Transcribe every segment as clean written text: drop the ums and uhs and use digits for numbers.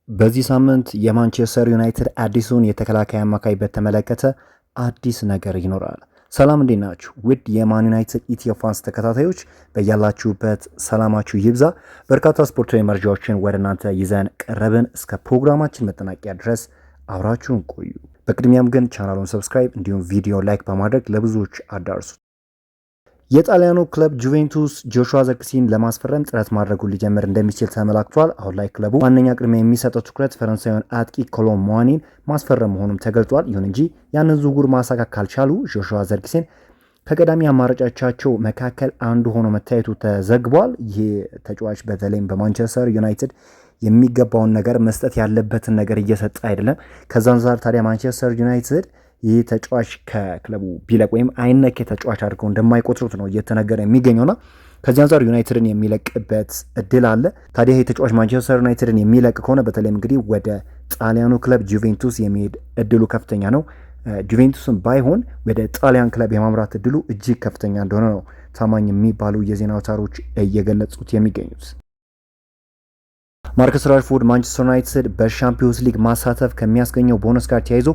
በዚህ ሳምንት የማንቸስተር ዩናይትድ አዲሱን የተከላካይ አማካይ በተመለከተ አዲስ ነገር ይኖራል። ሰላም እንዴት ናችሁ? ውድ የማን ዩናይትድ ኢትዮ ፋንስ ተከታታዮች በያላችሁበት ሰላማችሁ ይብዛ። በርካታ ስፖርታዊ መረጃዎችን ወደ እናንተ ይዘን ቀረብን። እስከ ፕሮግራማችን መጠናቂያ ድረስ አብራችሁን ቆዩ። በቅድሚያም ግን ቻናሉን ሰብስክራይብ እንዲሁም ቪዲዮ ላይክ በማድረግ ለብዙዎች አዳርሱ። የጣሊያኑ ክለብ ጁቬንቱስ ጆሹዋ ዘርክሲን ለማስፈረም ጥረት ማድረጉን ሊጀምር እንደሚችል ተመላክቷል። አሁን ላይ ክለቡ ዋነኛ ቅድሚያ የሚሰጠው ትኩረት ፈረንሳዊውን አጥቂ ኮሎ ሙዋኒን ማስፈረም መሆኑም ተገልጿል። ይሁን እንጂ ያንን ዝውውር ማሳካት ካልቻሉ ጆሹዋ ዘርክሲን ከቀዳሚ አማራጮቻቸው መካከል አንዱ ሆኖ መታየቱ ተዘግቧል። ይህ ተጫዋች በተለይም በማንቸስተር ዩናይትድ የሚገባውን ነገር መስጠት ያለበትን ነገር እየሰጠ አይደለም። ከዛ አንጻር ታዲያ ማንቸስተር ዩናይትድ ይህ ተጫዋች ከክለቡ ቢለቅ ወይም አይነኬ ተጫዋች አድርገው እንደማይቆጥሩት ነው እየተነገረ የሚገኘውና ከዚህ አንጻር ዩናይትድን የሚለቅበት እድል አለ። ታዲያ ይህ ተጫዋች ማንቸስተር ዩናይትድን የሚለቅ ከሆነ በተለይም እንግዲህ ወደ ጣሊያኑ ክለብ ጁቬንቱስ የሚሄድ እድሉ ከፍተኛ ነው። ጁቬንቱስን ባይሆን ወደ ጣሊያን ክለብ የማምራት እድሉ እጅግ ከፍተኛ እንደሆነ ነው ታማኝ የሚባሉ የዜና አውታሮች እየገለጹት የሚገኙት። ማርከስ ራሽፎርድ ማንቸስተር ዩናይትድ በሻምፒዮንስ ሊግ ማሳተፍ ከሚያስገኘው ቦነስ ጋር ተያይዞ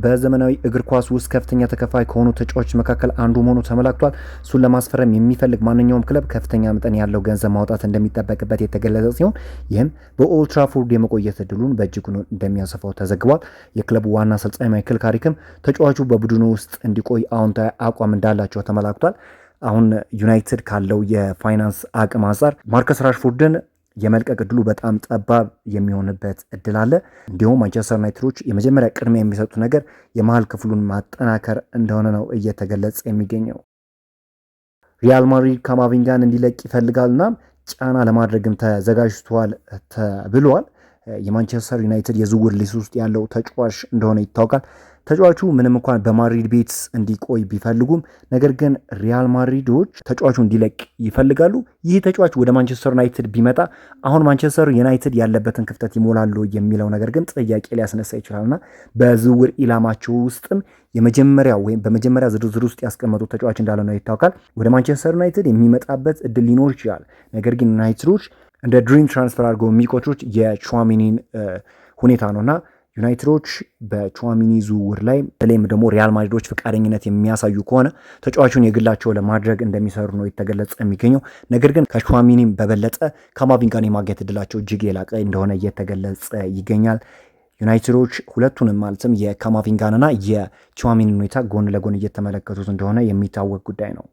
በዘመናዊ እግር ኳስ ውስጥ ከፍተኛ ተከፋይ ከሆኑ ተጫዋቾች መካከል አንዱ መሆኑ ተመላክቷል። እሱን ለማስፈረም የሚፈልግ ማንኛውም ክለብ ከፍተኛ መጠን ያለው ገንዘብ ማውጣት እንደሚጠበቅበት የተገለጸ ሲሆን ይህም በኦልድ ትራፎርድ የመቆየት እድሉን በእጅጉ እንደሚያሰፋው ተዘግቧል። የክለቡ ዋና አሰልጣኝ ማይክል ካሪክም ተጫዋቹ በቡድኑ ውስጥ እንዲቆይ አዎንታዊ አቋም እንዳላቸው ተመላክቷል። አሁን ዩናይትድ ካለው የፋይናንስ አቅም አንጻር ማርከስ ራሽፎርድን የመልቀቅ እድሉ በጣም ጠባብ የሚሆንበት እድል አለ። እንዲሁም ማንቸስተር ዩናይትዶች የመጀመሪያ ቅድሚያ የሚሰጡት ነገር የመሀል ክፍሉን ማጠናከር እንደሆነ ነው እየተገለጸ የሚገኘው። ሪያል ማድሪድ ካማቪንጋን እንዲለቅ ይፈልጋልና ጫና ለማድረግም ተዘጋጅቷል ተብሏል። የማንቸስተር ዩናይትድ የዝውውር ሊስት ውስጥ ያለው ተጫዋች እንደሆነ ይታወቃል። ተጫዋቹ ምንም እንኳን በማድሪድ ቤት እንዲቆይ ቢፈልጉም ነገር ግን ሪያል ማድሪዶች ተጫዋቹ እንዲለቅ ይፈልጋሉ። ይህ ተጫዋች ወደ ማንቸስተር ዩናይትድ ቢመጣ አሁን ማንቸስተር ዩናይትድ ያለበትን ክፍተት ይሞላሉ የሚለው ነገር ግን ጥያቄ ሊያስነሳ ይችላልና በዝውውር ኢላማቸው ውስጥም የመጀመሪያው ወይም በመጀመሪያ ዝርዝር ውስጥ ያስቀመጡት ተጫዋች እንዳለ ነው ይታወቃል። ወደ ማንቸስተር ዩናይትድ የሚመጣበት እድል ሊኖር ይችላል። ነገር ግን ዩናይትዶች እንደ ድሪም ትራንስፈር አድርገው የሚቆጥሩት የቹዋሚኒን ሁኔታ ነውና ዩናይትዶች በቹዋሚኒ ዝውውር ላይ በተለይም ደግሞ ሪያል ማድሪዶች ፈቃደኝነት የሚያሳዩ ከሆነ ተጫዋቹን የግላቸው ለማድረግ እንደሚሰሩ ነው የተገለጸ የሚገኘው። ነገር ግን ከቹዋሚኒም በበለጠ ካማቪንጋን የማግኘት እድላቸው እጅግ የላቀ እንደሆነ እየተገለጸ ይገኛል። ዩናይትዶች ሁለቱንም ማለትም የካማቪንጋንና የቹዋሚኒን ሁኔታ ጎን ለጎን እየተመለከቱት እንደሆነ የሚታወቅ ጉዳይ ነው።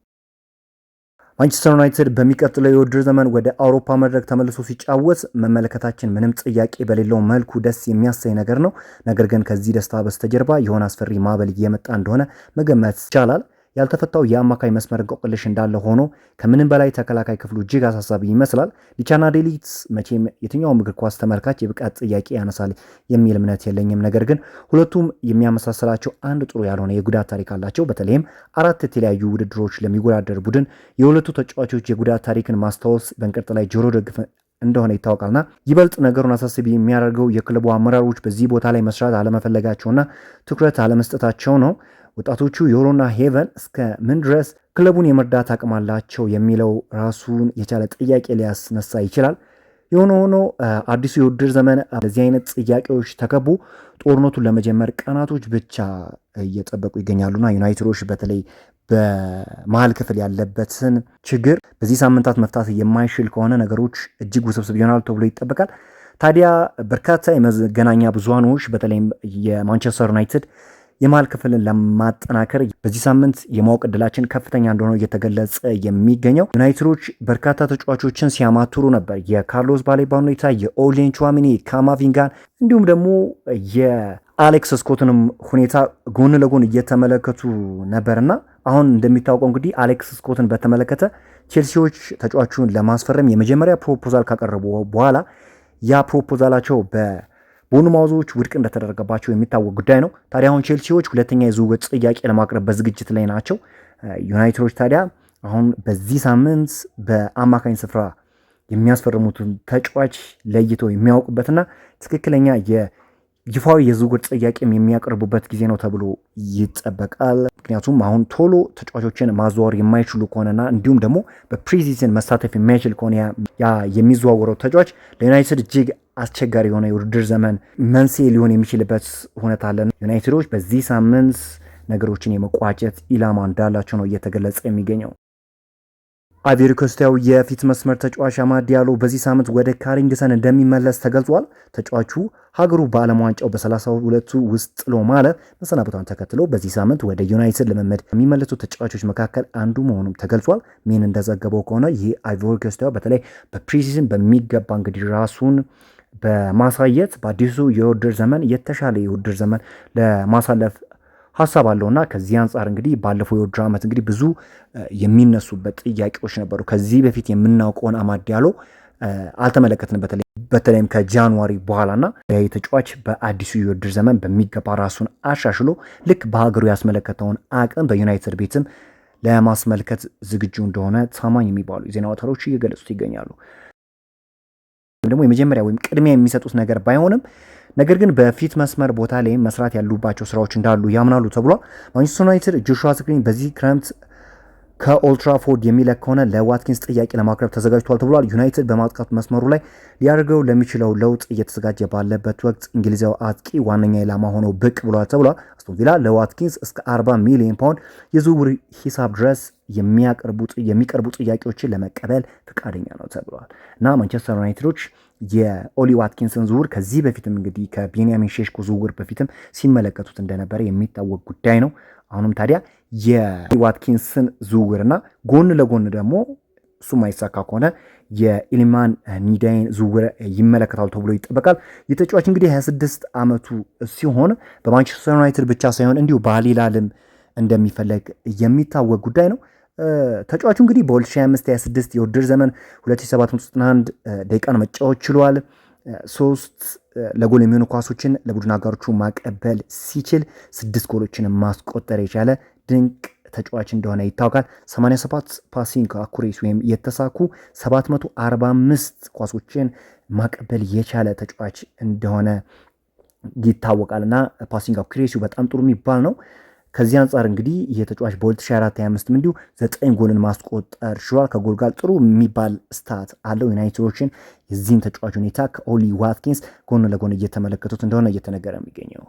ማንቸስተር ዩናይትድ በሚቀጥለው የውድድር ዘመን ወደ አውሮፓ መድረክ ተመልሶ ሲጫወት መመለከታችን ምንም ጥያቄ በሌለው መልኩ ደስ የሚያሰኝ ነገር ነው። ነገር ግን ከዚህ ደስታ በስተጀርባ የሆነ አስፈሪ ማዕበል እየመጣ እንደሆነ መገመት ይቻላል። ያልተፈታው የአማካይ መስመር እንቆቅልሽ እንዳለ ሆኖ ከምንም በላይ ተከላካይ ክፍሉ እጅግ አሳሳቢ ይመስላል። ዲቻና ዴሊት መቼም የትኛውም እግር ኳስ ተመልካች የብቃት ጥያቄ ያነሳል የሚል እምነት የለኝም። ነገር ግን ሁለቱም የሚያመሳሰላቸው አንድ ጥሩ ያልሆነ የጉዳት ታሪክ አላቸው። በተለይም 4 የተለያዩ ውድድሮች ለሚወዳደር ቡድን የሁለቱ ተጫዋቾች የጉዳት ታሪክን ማስታወስ በእንቅርት ላይ ጆሮ ደግፍ እንደሆነ ይታወቃልና ይበልጥ ነገሩን አሳሳቢ የሚያደርገው የክለቡ አመራሮች በዚህ ቦታ ላይ መስራት አለመፈለጋቸውና ትኩረት አለመስጠታቸው ነው። ወጣቶቹ ዮሎና ሄቨን እስከ ምን ድረስ ክለቡን የመርዳት አቅም አላቸው የሚለው ራሱን የቻለ ጥያቄ ሊያስነሳ ይችላል። የሆነ ሆኖ አዲሱ የውድድር ዘመን እንደዚህ አይነት ጥያቄዎች ተከቡ ጦርነቱን ለመጀመር ቀናቶች ብቻ እየጠበቁ ይገኛሉና ዩናይትዶች በተለይ በመሀል ክፍል ያለበትን ችግር በዚህ ሳምንታት መፍታት የማይችል ከሆነ ነገሮች እጅግ ውስብስብ ይሆናሉ ተብሎ ይጠበቃል። ታዲያ በርካታ የመገናኛ ብዙሃኖች በተለይም የማንቸስተር ዩናይትድ የመሃል ክፍልን ለማጠናከር በዚህ ሳምንት የማወቅ ዕድላችን ከፍተኛ እንደሆነ እየተገለጸ የሚገኘው ዩናይትዶች በርካታ ተጫዋቾችን ሲያማትሩ ነበር። የካርሎስ ባሌባን ሁኔታ፣ የኦሌን ቹዋሚኒ፣ ካማቪንጋን እንዲሁም ደግሞ የአሌክስ ስኮትንም ሁኔታ ጎን ለጎን እየተመለከቱ ነበርና አሁን እንደሚታወቀው እንግዲህ አሌክስ ስኮትን በተመለከተ ቼልሲዎች ተጫዋቹን ለማስፈረም የመጀመሪያ ፕሮፖዛል ካቀረቡ በኋላ ያ ፕሮፖዛላቸው ቦርንማውዞች ውድቅ እንደተደረገባቸው የሚታወቅ ጉዳይ ነው። ታዲያ አሁን ቼልሲዎች ሁለተኛ የዝውውር ጥያቄ ለማቅረብ በዝግጅት ላይ ናቸው። ዩናይትዶች ታዲያ አሁን በዚህ ሳምንት በአማካኝ ስፍራ የሚያስፈርሙትን ተጫዋች ለይተው የሚያውቁበትና ትክክለኛ ይፋዊ የዝውውር ጥያቄም የሚያቀርቡበት ጊዜ ነው ተብሎ ይጠበቃል። ምክንያቱም አሁን ቶሎ ተጫዋቾችን ማዘዋወር የማይችሉ ከሆነና እንዲሁም ደግሞ በፕሪሲዝን መሳተፍ የማይችል ከሆነ ያ የሚዘዋወረው ተጫዋች ለዩናይትድ እጅግ አስቸጋሪ የሆነ የውድድር ዘመን መንስኤ ሊሆን የሚችልበት ሁኔታ አለ። ዩናይትዶች በዚህ ሳምንት ነገሮችን የመቋጨት ኢላማ እንዳላቸው ነው እየተገለጸ የሚገኘው። አይቮሪ ኮስታዊ የፊት መስመር ተጫዋች አማድ ዲያሎ በዚህ ሳምንት ወደ ካሪንግተን እንደሚመለስ ተገልጿል። ተጫዋቹ ሀገሩ በዓለም ዋንጫው በ32ቱ ውስጥ ጥሎ ማለፍ መሰናበቷን ተከትሎ በዚህ ሳምንት ወደ ዩናይትድ ልምምድ ከሚመለሱ ተጫዋቾች መካከል አንዱ መሆኑም ተገልጿል። ሜን እንደዘገበው ከሆነ ይህ አይቮሪ ኮስታዊ በተለይ በፕሪሲዝን በሚገባ እንግዲህ ራሱን በማሳየት በአዲሱ የውድድር ዘመን የተሻለ የውድድር ዘመን ለማሳለፍ ሀሳብ አለውና ከዚህ አንጻር እንግዲህ ባለፈው የውድድር ዓመት እንግዲህ ብዙ የሚነሱበት ጥያቄዎች ነበሩ። ከዚህ በፊት የምናውቀውን አማድ ዲያሎ አልተመለከትንም፣ በተለይም ከጃንዋሪ በኋላና ተጫዋች በአዲሱ የውድድር ዘመን በሚገባ ራሱን አሻሽሎ ልክ በሀገሩ ያስመለከተውን አቅም በዩናይትድ ቤትም ለማስመልከት ዝግጁ እንደሆነ ታማኝ የሚባሉ የዜና አውታሮች እየገለጹት ይገኛሉ። ደግሞ የመጀመሪያ ወይም ቅድሚያ የሚሰጡት ነገር ባይሆንም ነገር ግን በፊት መስመር ቦታ ላይ መስራት ያሉባቸው ስራዎች እንዳሉ ያምናሉ ተብሏል። ማንቸስተር ዩናይትድ ጆሹዋ ዝርክዚን በዚህ ክረምት ከኦልትራፎርድ የሚለቅ ከሆነ ለዋትኪንስ ጥያቄ ለማቅረብ ተዘጋጅቷል ተብሏል። ዩናይትድ በማጥቃት መስመሩ ላይ ሊያደርገው ለሚችለው ለውጥ እየተዘጋጀ ባለበት ወቅት እንግሊዛዊ አጥቂ ዋነኛ ኢላማ ሆነው ብቅ ብሏል ተብሏል። አስቶን ቪላ ለዋትኪንስ እስከ 40 ሚሊዮን ፓውንድ የዝውውር ሂሳብ ድረስ የሚቀርቡ ጥያቄዎችን ለመቀበል ፈቃደኛ ነው ተብሏል እና ማንቸስተር ዩናይትዶች የኦሊ ዋትኪንስን ዝውውር ከዚህ በፊትም እንግዲህ ከቤንያሚን ሼሽኮ ዝውውር በፊትም ሲመለከቱት እንደነበረ የሚታወቅ ጉዳይ ነው። አሁንም ታዲያ የዋትኪንስን ዝውውርና ጎን ለጎን ደግሞ እሱ ማይሳካ ከሆነ የኢሊማን ኒዳይን ዝውውር ይመለከታል ተብሎ ይጠበቃል። የተጫዋች እንግዲህ 26 ዓመቱ ሲሆን በማንቸስተር ዩናይትድ ብቻ ሳይሆን እንዲሁ በአልሂላልም እንደሚፈለግ የሚታወቅ ጉዳይ ነው። ተጫዋቹ እንግዲህ በ2025/26 የውድድር ዘመን 2791 ደቂቃን መጫወት ችሏል። 3 ለጎል የሚሆኑ ኳሶችን ለቡድን አጋሮቹ ማቀበል ሲችል 6 ጎሎችን ማስቆጠር የቻለ ድንቅ ተጫዋች እንደሆነ ይታወቃል። 87 ፓሲንግ አኩሬሲ ወይም የተሳኩ 745 ኳሶችን ማቀበል የቻለ ተጫዋች እንደሆነ ይታወቃል እና ፓሲንግ አኩሬሲው በጣም ጥሩ የሚባል ነው። ከዚህ አንጻር እንግዲህ የተጫዋች በ2024/25 እንዲሁ 9 ጎልን ማስቆጠር ችሏል። ከጎል ጋር ጥሩ የሚባል ስታት አለው። ዩናይትዶችን የዚህን ተጫዋች ሁኔታ ከኦሊ ዋትኪንስ ጎን ለጎን እየተመለከቱት እንደሆነ እየተነገረ የሚገኘው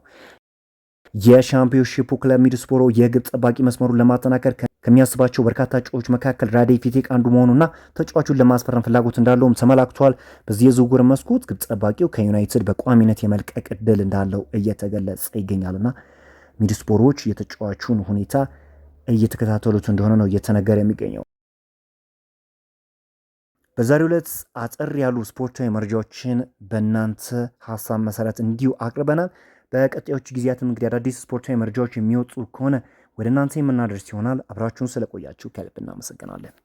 የሻምፒዮንሺፑ ክለብ ሚድልስብሮ የግብ ጠባቂ መስመሩን ለማጠናከር ከሚያስባቸው በርካታ እጩዎች መካከል ራዴይ ፊቴክ አንዱ መሆኑና ተጫዋቹን ለማስፈረም ፍላጎት እንዳለውም ተመላክቷል። በዚህ የዝውውር መስኮት ግብ ጠባቂው ከዩናይትድ በቋሚነት የመልቀቅ እድል እንዳለው እየተገለጸ ይገኛልና ሚድልስብሮዎች የተጫዋቹን ሁኔታ እየተከታተሉት እንደሆነ ነው እየተነገረ የሚገኘው። በዛሬው ዕለት አጠር ያሉ ስፖርታዊ መረጃዎችን በእናንተ ሀሳብ መሰረት እንዲሁ አቅርበናል። በቀጣዮቹ ጊዜያትም እንግዲህ አዳዲስ ስፖርታዊ መረጃዎች የሚወጡ ከሆነ ወደ እናንተ የምናደርስ ይሆናል። አብራችሁን ስለቆያችሁ ከልብ እናመሰግናለን።